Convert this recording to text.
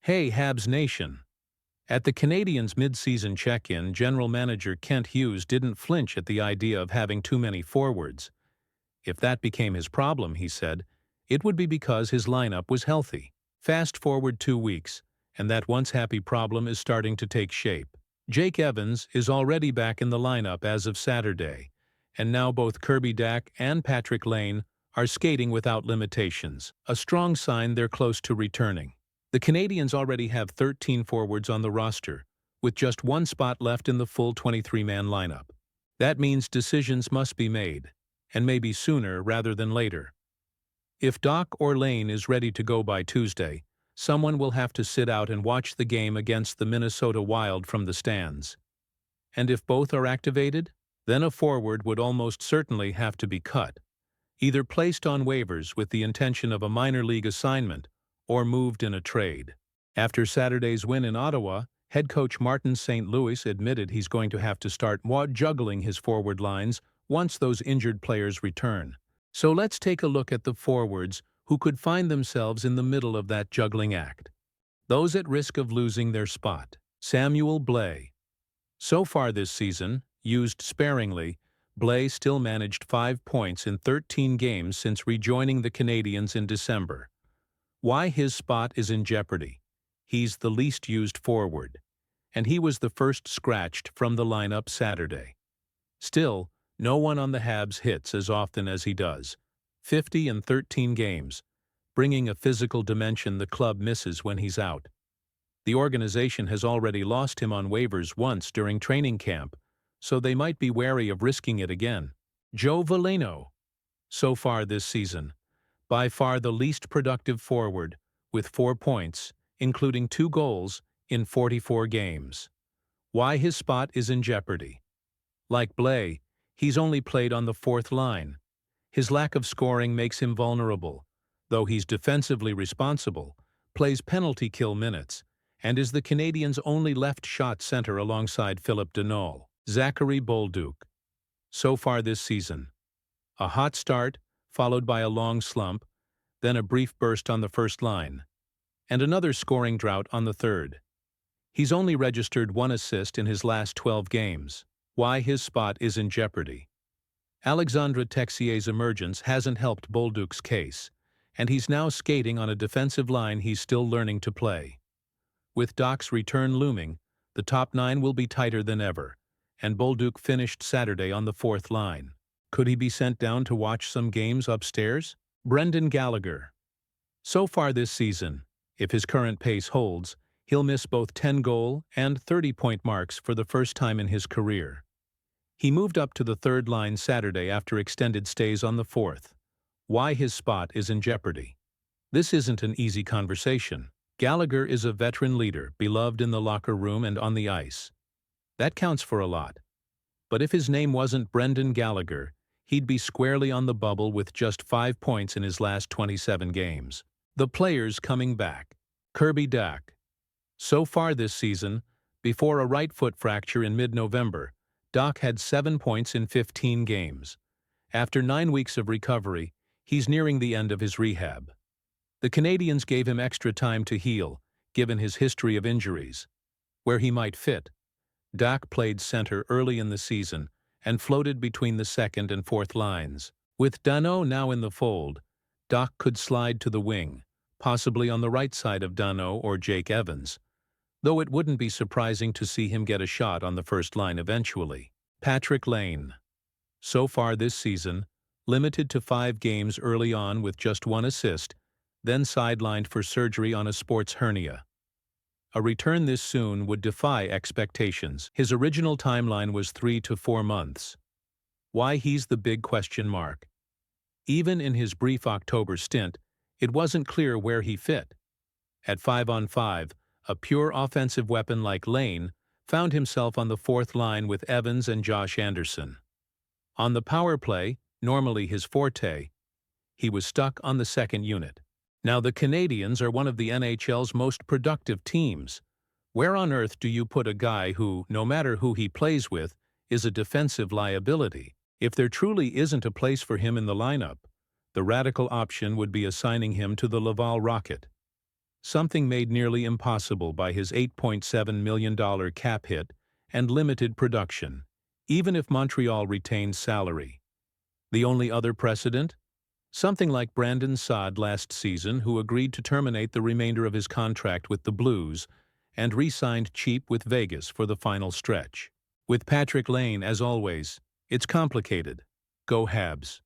Hey Habs Nation! At the Canadiens' mid-season check-in, General Manager Kent Hughes didn't flinch at the idea of having too many forwards. If that became his problem, he said, it would be because his lineup was healthy. Fast forward 2 weeks, and that once-happy problem is starting to take shape. Jake Evans is already back in the lineup as of Saturday, and now both Kirby Dach and Patrik Laine are skating without limitations, a strong sign they're close to returning. The Canadiens already have 13 forwards on the roster, with just one spot left in the full 23-man lineup. That means decisions must be made, and maybe sooner rather than later. If Dach or Laine is ready to go by Tuesday, someone will have to sit out and watch the game against the Minnesota Wild from the stands. And if both are activated, then a forward would almost certainly have to be cut, either placed on waivers with the intention of a minor league assignment or moved in a trade. After Saturday's win in Ottawa, head coach Martin St. Louis admitted he's going to have to start juggling his forward lines once those injured players return. So let's take a look at the forwards who could find themselves in the middle of that juggling act. Those at risk of losing their spot. Samuel Blais. So far this season, used sparingly, Blais still managed 5 points in 13 games since rejoining the Canadiens in December. Why his spot is in jeopardy? He's the least used forward, and he was the first scratched from the lineup Saturday. Still, no one on the Habs hits as often as he does, 50 in 13 games, bringing a physical dimension the club misses when he's out. The organization has already lost him on waivers once during training camp, so they might be wary of risking it again. Joe Veleno. So far this season, by far the least productive forward, with 4 points, including 2 goals, in 44 games. Why his spot is in jeopardy? Like Blais, he's only played on the 4th line. His lack of scoring makes him vulnerable, though he's defensively responsible, plays penalty kill minutes, and is the Canadiens' only left-shot center alongside Philip Deneau. Zachary Bolduc. So far this season, a hot start, followed by a long slump, then a brief burst on the first line, and another scoring drought on the third. He's only registered 1 assist in his last 12 games. Why his spot is in jeopardy? Alexandre Texier's emergence hasn't helped Bolduc's case, and he's now skating on a defensive line he's still learning to play. With Dach's return looming, the top 9 will be tighter than ever, and Bolduc finished Saturday on the 4th line. Could he be sent down to watch some games upstairs? Brendan Gallagher. So far this season, if his current pace holds, he'll miss both 10-goal and 30-point marks for the first time in his career. He moved up to the 3rd line Saturday after extended stays on the 4th. Why his spot is in jeopardy? This isn't an easy conversation. Gallagher is a veteran leader, beloved in the locker room and on the ice. That counts for a lot. But if his name wasn't Brendan Gallagher, he'd be squarely on the bubble with just 5 points in his last 27 games. The players coming back. Kirby Dach. So far this season, before a right foot fracture in mid-November, Dach had 7 points in 15 games. After 9 weeks of recovery, he's nearing the end of his rehab. The Canadiens gave him extra time to heal, given his history of injuries. Where he might fit. Dach played center early in the season and floated between the 2nd and 4th lines. With Deneau now in the fold, Dach could slide to the wing, possibly on the right side of Deneau or Jake Evans, though it wouldn't be surprising to see him get a shot on the first line eventually. Patrik Laine. So far this season, limited to 5 games early on with just 1 assist, then sidelined for surgery on a sports hernia. A return this soon would defy expectations. His original timeline was 3 to 4 months. Why he's the big question mark. Even in his brief October stint, it wasn't clear where he fit. At 5-on-5, a pure offensive weapon like Laine found himself on the 4th line with Evans and Josh Anderson. On the power play, normally his forte, he was stuck on the 2nd unit. Now the Canadiens are one of the NHL's most productive teams. Where on earth do you put a guy who, no matter who he plays with, is a defensive liability? If there truly isn't a place for him in the lineup, the radical option would be assigning him to the Laval Rocket. something made nearly impossible by his $8.7 million cap hit and limited production, even if Montreal retained salary. The only other precedent? Something like Brandon Saad last season, who agreed to terminate the remainder of his contract with the Blues and re-signed cheap with Vegas for the final stretch. With Patrick Lane, as always, it's complicated. Go Habs.